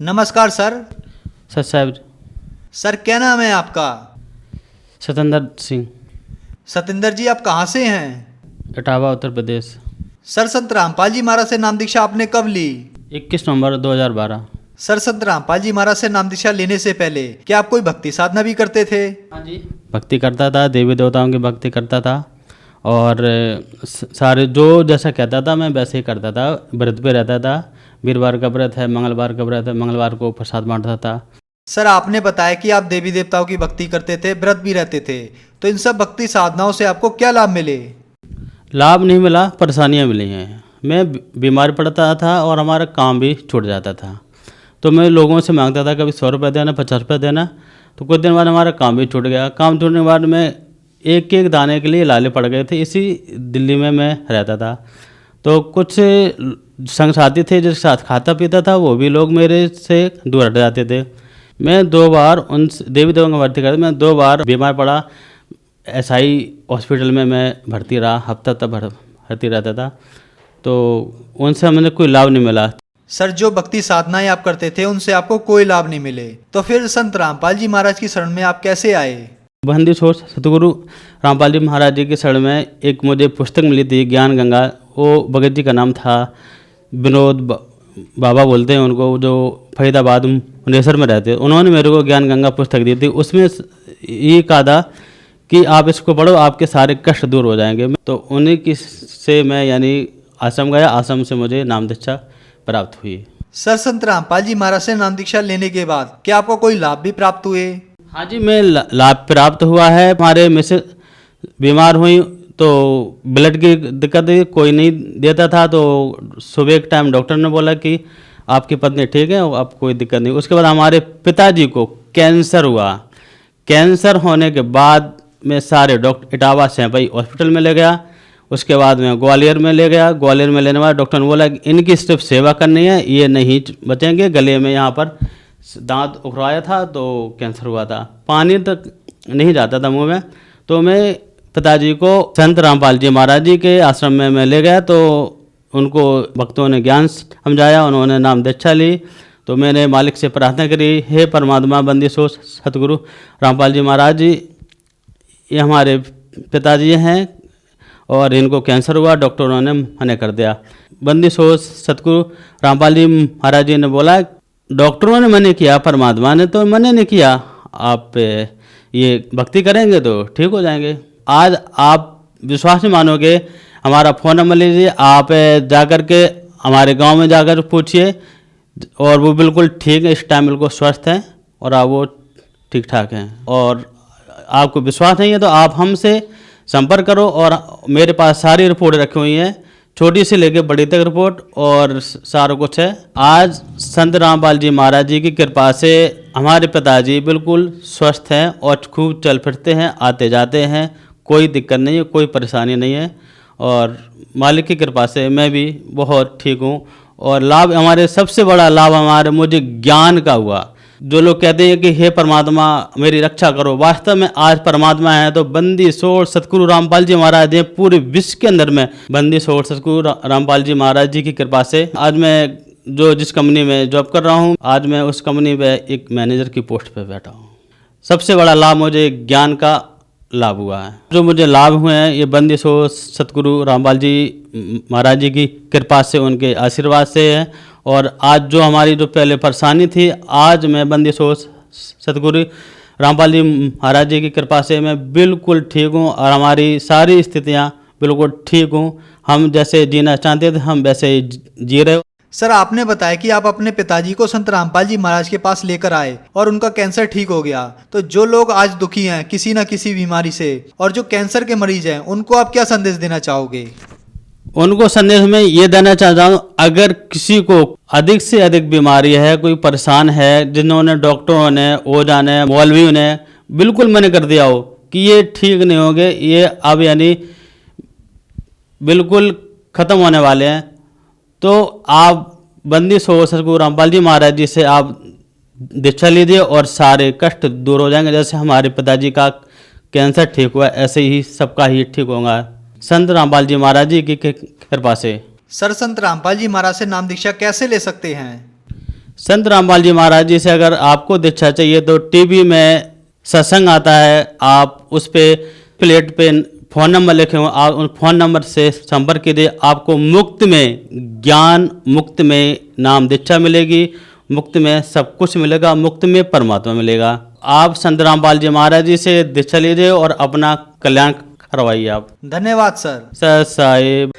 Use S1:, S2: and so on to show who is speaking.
S1: नमस्कार sir.
S2: Sir साहब।
S1: Sir क्या नाम है आपका?
S2: सतेंद्र सिंह।
S1: सतेंद्र जी, आप कहाँ से हैं?
S2: इटावा उत्तर प्रदेश।
S1: सर, संत रामपाल जी महाराज से नाम दीक्षा आपने कब ली?
S2: 21 नवंबर 2012।
S1: सर, संत रामपाल जी महाराज से नाम दीक्षा लेने से पहले क्या आप कोई भक्ति साधना भी करते थे?
S2: हाँ जी, भक्ति करता था, देवी देवताओं की भक्ति करता था और सारे जो जैसा कहता था मैं वैसे ही करता था। व्रत पे रहता था। वीरवार का व्रत है, मंगलवार का व्रत है, मंगलवार को प्रसाद बांटता था।
S1: सर, आपने बताया कि आप देवी देवताओं की भक्ति करते थे, व्रत भी रहते थे, तो इन सब भक्ति साधनाओं से आपको क्या लाभ मिले?
S2: लाभ नहीं मिला, परेशानियाँ मिली हैं। मैं बीमार पड़ता था और हमारा काम भी छूट जाता था। तो मैं लोगों से मांगता था, कभी 100 रुपये देना, 50 रुपये देना। तो कुछ दिन बाद हमारा काम भी छूट गया। काम छूटने के बाद मैं एक एक दाने के लिए लाले पड़ गए थे। इसी दिल्ली में मैं रहता था। तो कुछ संग साथी थे जिसके साथ खाता पीता था, वो भी लोग मेरे से दूर हट जाते थे। मैं 2 बार उन देवी देवों का भर्ती करता, मैं 2 बार बीमार पड़ा। एसआई हॉस्पिटल में मैं भर्ती रहा, हफ्ता तक भर्ती रहता था। तो उनसे मुझे कोई लाभ नहीं मिला।
S1: सर, जो भक्ति साधनाएं आप करते थे उनसे आपको कोई लाभ नहीं मिले, तो फिर संत रामपाल जी महाराज की शरण में आप कैसे आए?
S2: बंदी छोड़ सतगुरु रामपाल जी महाराज जी के शरण में एक मुझे पुस्तक मिली थी, ज्ञान गंगा। वो भगत जी का नाम था, विनोद बाबा बोलते हैं उनको, जो फरीदाबाद मुनेसर में रहते हैं। उन्होंने मेरे को ज्ञान गंगा पुस्तक दी थी। उसमें ये कहा था कि आप इसको पढ़ो, आपके सारे कष्ट दूर हो जाएंगे। तो उन्हीं की से मैं यानी आश्रम गया। आश्रम से मुझे नाम दीक्षा प्राप्त हुई।
S1: सर, संत रामपाल जी महाराज से नाम दीक्षा लेने के बाद क्या आपको कोई लाभ भी प्राप्त हुए?
S2: हाँ जी, मैं लाभ प्राप्त हुआ है। हमारे मिसेस बीमार हुई तो ब्लड की दिक्कत थी, कोई नहीं देता था। तो सुबह एक टाइम डॉक्टर ने बोला कि आपकी पत्नी ठीक है, अब कोई दिक्कत नहीं। उसके बाद हमारे पिताजी को कैंसर हुआ। कैंसर होने के बाद मैं सारे डॉक्टर इटावा सैंपई हॉस्पिटल में ले गया। उसके बाद मैं ग्वालियर में ले गया। ग्वालियर में लेने वाला डॉक्टर ने बोला कि इनकी सिर्फ सेवा करनी है, ये नहीं बचेंगे। गले में यहाँ पर दांत उखड़ाया था तो कैंसर हुआ था। पानी तक नहीं जाता था मुंह में। तो मैं पिताजी को संत रामपाल जी महाराज जी के आश्रम में मैं ले गया। तो उनको भक्तों ने ज्ञान समझाया, उन्होंने नाम दीक्षा ली। तो मैंने मालिक से प्रार्थना करी, हे परमात्मा बंदी सो सतगुरु रामपाल जी महाराज जी, ये हमारे पिताजी हैं और इनको कैंसर हुआ, डॉक्टरों ने मना कर दिया। बंदी सो सतगुरु रामपाल जी महाराज जी ने बोला, डॉक्टरों ने मना किया, परमात्मा ने तो मना नहीं किया। आप ये भक्ति करेंगे तो ठीक हो जाएंगे। आज आप विश्वास नहीं मानोगे, हमारा फ़ोन नंबर लीजिए, आप जाकर के हमारे गांव में जाकर पूछिए और वो बिल्कुल ठीक है, इस टाइम बिल्कुल स्वस्थ हैं और आप वो ठीक ठाक हैं। और आपको विश्वास नहीं है तो आप हमसे संपर्क करो। और मेरे पास सारी रिपोर्ट रखी हुई हैं, छोटी से लेकर बड़ी तक रिपोर्ट और सारा कुछ है। आज संत रामपाल जी महाराज जी की कृपा से हमारे पिताजी बिल्कुल स्वस्थ हैं और खूब चल फिरते हैं, आते जाते हैं, कोई दिक्कत नहीं है, कोई परेशानी नहीं है। और मालिक की कृपा से मैं भी बहुत ठीक हूँ। और लाभ, हमारे सबसे बड़ा लाभ हमारे मुझे ज्ञान का हुआ। जो लोग कहते हैं कि हे परमात्मा मेरी रक्षा करो, वास्तव में आज परमात्मा है तो बंदी छोड़ सतगुरु रामपाल जी महाराज हैं। पूरे विश्व के अंदर में बंदी छोड़ सतगुरु रामपाल जी महाराज जी की कृपा से आज मैं जो जिस कंपनी में जॉब कर रहा हूँ, आज मैं उस कंपनी में एक मैनेजर की पोस्ट पे बैठा हूँ। सबसे बड़ा लाभ मुझे ज्ञान का लाभ हुआ है। जो मुझे लाभ हुए हैं ये बंदी छोड़ सतगुरु रामपाल जी महाराज जी की कृपा से, उनके आशीर्वाद से है। और आज जो हमारी जो पहले परेशानी थी, आज मैं बंदी छोड़ सतगुरु रामपाल जी महाराज जी की कृपा से मैं बिल्कुल ठीक हूँ और हमारी सारी स्थितियाँ बिल्कुल ठीक हूँ। हम जैसे जीना चाहते थे हम वैसे ही जी रहे।
S1: सर, आपने बताया कि आप अपने पिताजी को संत रामपाल जी महाराज के पास लेकर आए और उनका कैंसर ठीक हो गया। तो जो लोग आज दुखी हैं किसी न किसी बीमारी से और जो कैंसर के मरीज हैं, उनको आप क्या संदेश देना चाहोगे?
S2: उनको संदेश में ये देना चाहता हूँ, अगर किसी को अधिक से अधिक बीमारी है, कोई परेशान है, जिन्होंने डॉक्टरों ने, ओझा ने, मौलवियों ने बिल्कुल मना कर दिया हो कि ये ठीक नहीं होंगे, ये अब यानी बिल्कुल ख़त्म होने वाले हैं, तो आप बंदी छोड़ सतगुरु रामपाल जी महाराज जी से आप दीक्षा लीजिए और सारे कष्ट दूर हो जाएंगे। जैसे हमारे पिताजी का कैंसर ठीक हुआ, ऐसे ही सबका ही ठीक होगा संत रामपाल जी महाराज जी की कृपा से।
S1: सर, संत रामपाल जी महाराज से नाम दीक्षा कैसे ले सकते हैं?
S2: संत रामपाल जी महाराज जी से अगर आपको दीक्षा चाहिए तो टीवी में सत्संग आता है, आप उस पे प्लेट पे फ़ोन नंबर लिखे हुए, आप उन फ़ोन नंबर से संपर्क कीजिए। आपको मुफ्त में ज्ञान, मुफ्त में नाम दीक्षा मिलेगी, मुफ्त में सब कुछ मिलेगा, मुफ्त में परमात्मा मिलेगा। आप संत रामपाल जी महाराज जी से दीक्षा लीजिए और अपना कल्याण करवाइए आप।
S1: धन्यवाद सर।
S2: सर साहिब।